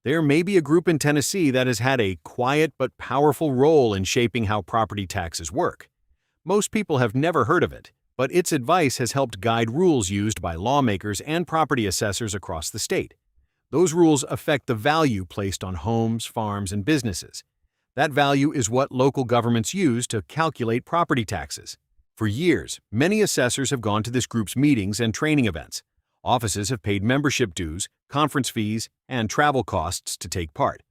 There may be a group in Tennessee that has had a quiet but powerful role in shaping how property taxes work. Most people have never heard of it, but its advice has helped guide rules used by lawmakers and property assessors across the state. Those rules affect the value placed on homes, farms, and businesses. That value is what local governments use to calculate property taxes. For years, many assessors have gone to this group's meetings and training events. Offices have paid membership dues, conference fees, and travel costs to take part.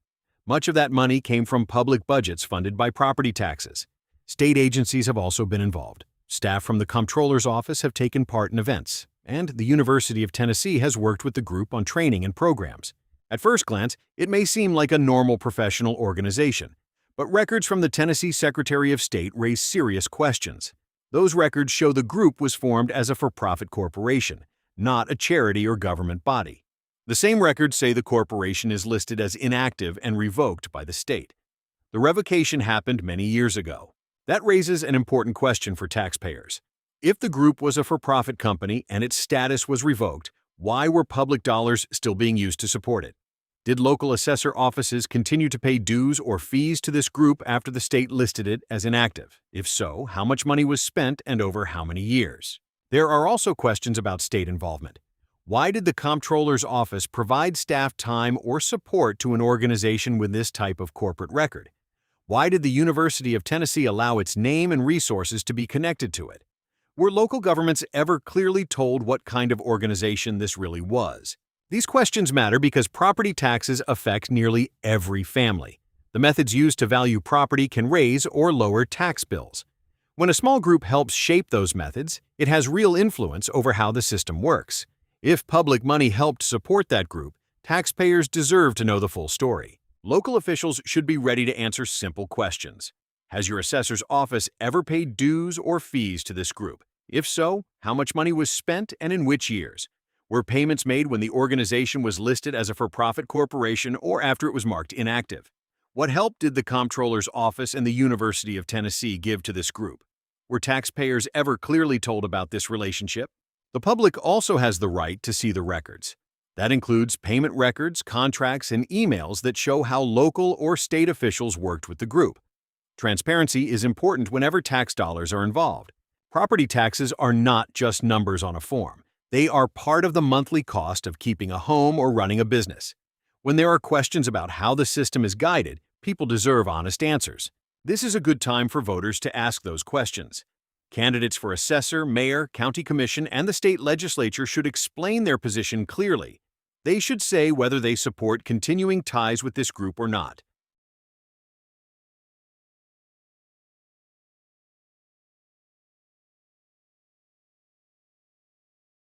Much of that money came from public budgets funded by property taxes. State agencies have also been involved. Staff from the Comptroller's Office have taken part in events, and the University of Tennessee has worked with the group on training and programs. At first glance, it may seem like a normal professional organization, but records from the Tennessee Secretary of State raise serious questions. Those records show the group was formed as a for-profit corporation, not a charity or government body. The same records say the corporation is listed as inactive and revoked by the state. The revocation happened many years ago. That raises an important question for taxpayers. If the group was a for-profit company and its status was revoked, why were public dollars still being used to support it? Did local assessor offices continue to pay dues or fees to this group after the state listed it as inactive? If so, how much money was spent and over how many years? There are also questions about state involvement. Why did the Comptroller's Office provide staff time or support to an organization with this type of corporate record? Why did the University of Tennessee allow its name and resources to be connected to it? Were local governments ever clearly told what kind of organization this really was? These questions matter because property taxes affect nearly every family. The methods used to value property can raise or lower tax bills. When a small group helps shape those methods, it has real influence over how the system works. If public money helped support that group, taxpayers deserve to know the full story. Local officials should be ready to answer simple questions. Has your assessor's office ever paid dues or fees to this group? If so, how much money was spent and in which years? Were payments made when the organization was listed as a for-profit corporation or after it was marked inactive? What help did the Comptroller's Office and the University of Tennessee give to this group? Were taxpayers ever clearly told about this relationship? The public also has the right to see the records. That includes payment records, contracts, and emails that show how local or state officials worked with the group. Transparency is important whenever tax dollars are involved. Property taxes are not just numbers on a form. They are part of the monthly cost of keeping a home or running a business. When there are questions about how the system is guided, people deserve honest answers. This is a good time for voters to ask those questions. Candidates for assessor, mayor, county commission, and the state legislature should explain their position clearly. They should say whether they support continuing ties with this group or not.